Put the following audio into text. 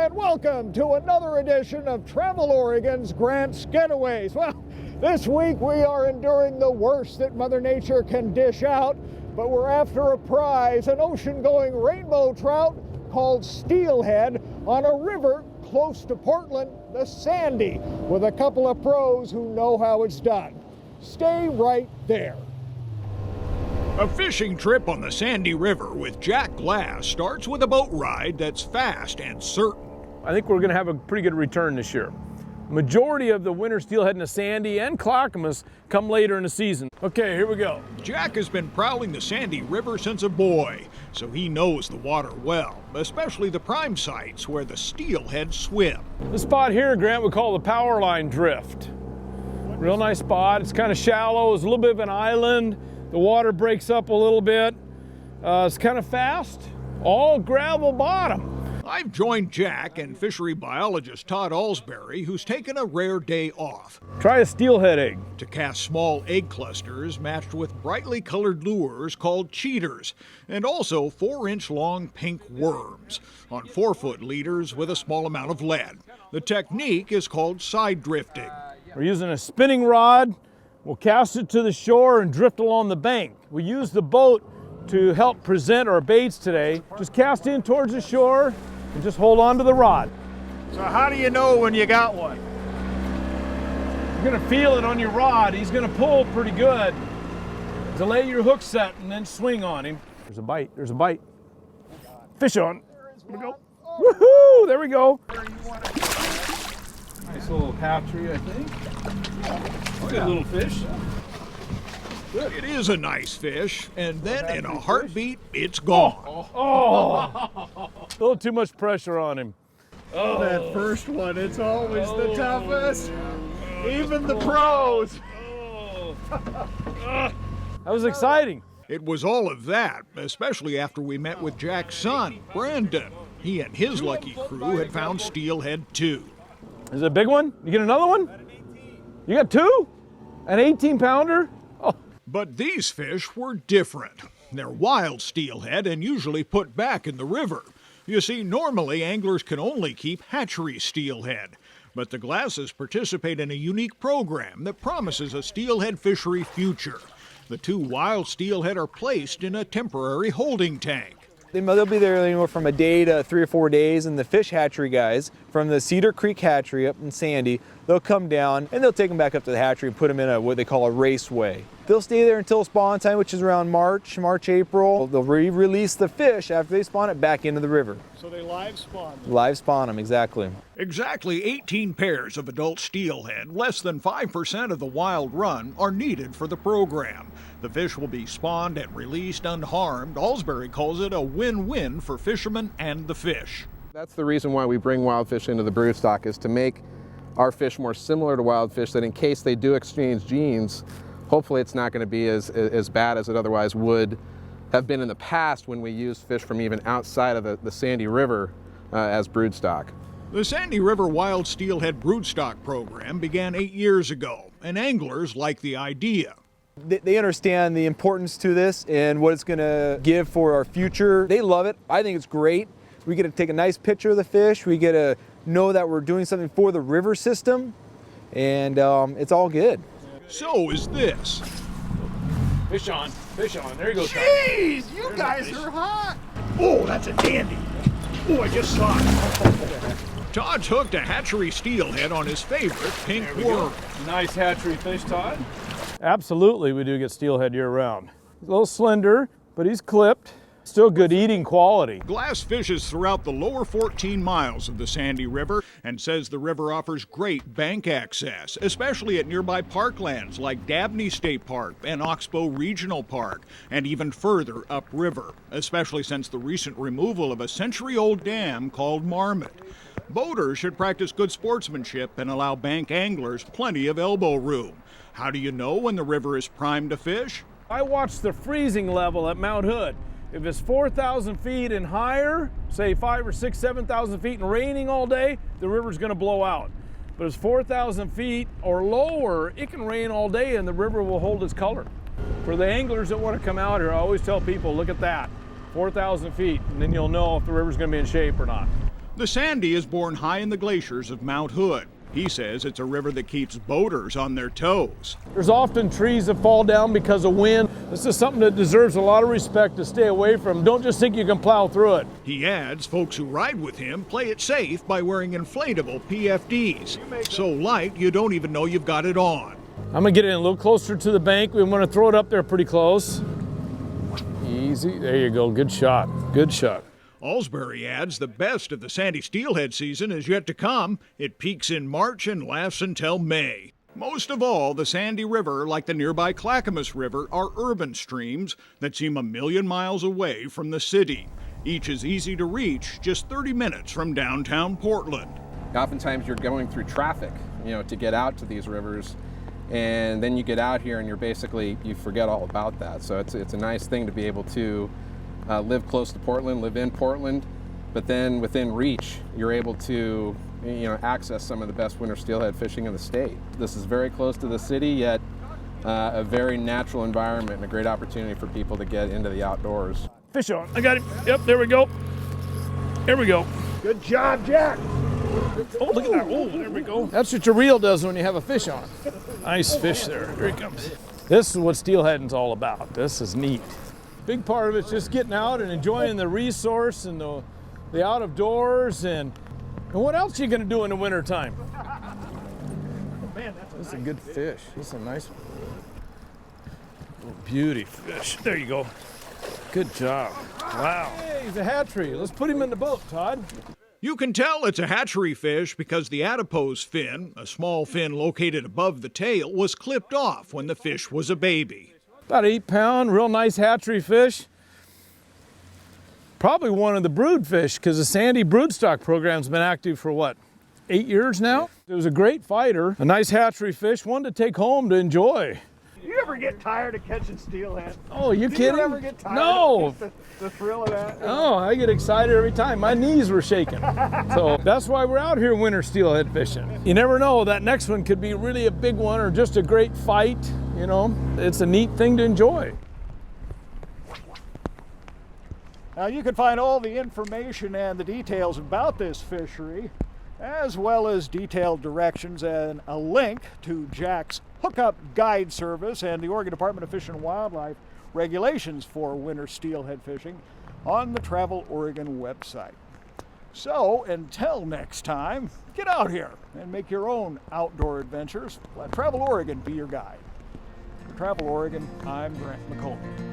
and welcome to another edition of Travel Oregon's Grant's Getaways. Well, this week we are enduring the worst that Mother Nature can dish out, but we're after a prize, an ocean-going rainbow trout called steelhead on a river close to Portland, the Sandy, with a couple of pros who know how it's done. Stay right there. A fishing trip on the Sandy River with Jack Glass starts with a boat ride that's fast and certain. I think we're going to have a pretty good return this year. Majority of the winter steelhead in the Sandy and Clackamas come later in the season. Okay, here we go. Jack has been prowling the Sandy River since a boy, so he knows the water well, especially the prime sites where the steelhead swim. This spot here, Grant, we call the power line drift. Real nice spot. It's kind of shallow. It's a little bit of an island. The water breaks up a little bit. It's kind of fast. All gravel bottom. I've joined Jack and fishery biologist Todd Alsbury, who's taken a rare day off. Try a steelhead egg. To cast small egg clusters matched with brightly colored lures called cheaters, and also 4-inch long pink worms on 4-foot leaders with a small amount of lead. The technique is called side drifting. We're using a spinning rod. We'll cast it to the shore and drift along the bank. We use the boat to help present our baits today. Just cast in towards the shore and just hold on to the rod. So how do you know when you got one? You're gonna feel it on your rod. He's gonna pull pretty good. So lay your hook set and then swing on him. There's a bite, there's a bite. Fish on. There we go. Woohoo, there we go. Nice little hatchery, I think. Good little fish. Good. It is a nice fish, and then in a heartbeat, it's gone. A little too much pressure on him. Oh, that first one, it's always the toughest. Even the pros. That was exciting. It was all of that, especially after we met with Jack's son, Brandon. He and his lucky crew had found steelhead too. Is it a big one? You get another one? You got two? An 18-pounder? Oh. But these fish were different. They're wild steelhead and usually put back in the river. You see, normally anglers can only keep hatchery steelhead, but the Glasses participate in a unique program that promises a steelhead fishery future. The 2 wild steelhead are placed in a temporary holding tank. They'll be there anywhere from a day to 3 or 4 days, and the fish hatchery guys from the Cedar Creek hatchery up in Sandy, they'll come down and they'll take them back up to the hatchery and put them in what they call a raceway. They'll stay there until spawn time, which is around March, April. They'll re-release the fish after they spawn it back into the river. So they live spawn them. Live spawn them, exactly. Exactly 18 pairs of adult steelhead, less than 5% of the wild run, are needed for the program. The fish will be spawned and released unharmed. Alsbury calls it a win-win for fishermen and the fish. That's the reason why we bring wild fish into the broodstock, is to make our fish more similar to wild fish, that in case they do exchange genes, hopefully it's not going to be as bad as it otherwise would have been in the past when we used fish from even outside of the Sandy River as broodstock. The Sandy River Wild Steelhead Broodstock program began 8 years ago, and anglers like the idea. They understand the importance to this and what it's going to give for our future. They love it. I think it's great. We get to take a nice picture of the fish. We get to know that we're doing something for the river system, and it's all good. So is this. Fish on, there you go. Jeez, you guys are hot. Oh, that's a dandy. Oh, I just saw it. Todd's hooked a hatchery steelhead on his favorite pink worm. Nice hatchery fish, Todd. Absolutely, we do get steelhead year-round. He's a little slender, but he's clipped. Still good eating quality. Glass fishes throughout the lower 14 miles of the Sandy River and says the river offers great bank access, especially at nearby parklands like Dabney State Park and Oxbow Regional Park, and even further upriver, especially since the recent removal of a century-old dam called Marmot. Boaters should practice good sportsmanship and allow bank anglers plenty of elbow room. How do you know when the river is primed to fish? I watched the freezing level at Mount Hood. If it's 4,000 feet and higher, say 5,000 or 6,000, 7,000 feet and raining all day, the river's gonna blow out. But if it's 4,000 feet or lower, it can rain all day and the river will hold its color. For the anglers that want to come out here, I always tell people, look at that, 4,000 feet, and then you'll know if the river's gonna be in shape or not. The Sandy is born high in the glaciers of Mount Hood. He says it's a river that keeps boaters on their toes. There's often trees that fall down because of wind. This is something that deserves a lot of respect to stay away from. Don't just think you can plow through it. He adds folks who ride with him play it safe by wearing inflatable PFDs. So light you don't even know you've got it on. I'm gonna get in a little closer to the bank. We want to throw it up there pretty close. Easy, there you go, good shot, good shot. Alsbury adds the best of the Sandy Steelhead season is yet to come. It peaks in March and lasts until May. Most of all, the Sandy River, like the nearby Clackamas River, are urban streams that seem 1,000,000 miles away from the city. Each is easy to reach, just 30 minutes from downtown Portland. Oftentimes you're going through traffic, to get out to these rivers, and then you get out here and you forget all about that. So it's a nice thing to be able to live close to Portland, live in Portland, but then within reach, you're able to access some of the best winter steelhead fishing in the state. This is very close to the city, yet a very natural environment and a great opportunity for people to get into the outdoors. Fish on, I got him. Yep, there we go. There we go. Good job, Jack. Oh, look at that. Oh, there we go. That's what your reel does when you have a fish on. Nice fish there. Here he comes. This is what steelheading's all about. This is neat. Big part of it's just getting out and enjoying the resource and the out of doors and what else are you going to do in the wintertime? Man, This is a good fish. This is a nice little beauty fish. There you go. Good job. Wow. Hey, he's a hatchery. Let's put him in the boat, Todd. You can tell it's a hatchery fish because the adipose fin, a small fin located above the tail, was clipped off when the fish was a baby. About 8-pound, real nice hatchery fish. Probably one of the brood fish because the Sandy broodstock program's been active for what, 8 years now? It was a great fighter, a nice hatchery fish, one to take home to enjoy. You ever get tired of catching steelhead? Oh, you kidding? You ever get tired No. of the thrill of that? Oh, I get excited every time. My knees were shaking. So that's why we're out here winter steelhead fishing. You never know, that next one could be really a big one or just a great fight, It's a neat thing to enjoy. Now you can find all the information and the details about this fishery, as well as detailed directions and a link to Jack's hookup guide service and the Oregon Department of Fish and Wildlife regulations for winter steelhead fishing on the Travel Oregon website. So until next time, get out here and make your own outdoor adventures. Let Travel Oregon be your guide. For Travel Oregon, I'm Grant McCollum.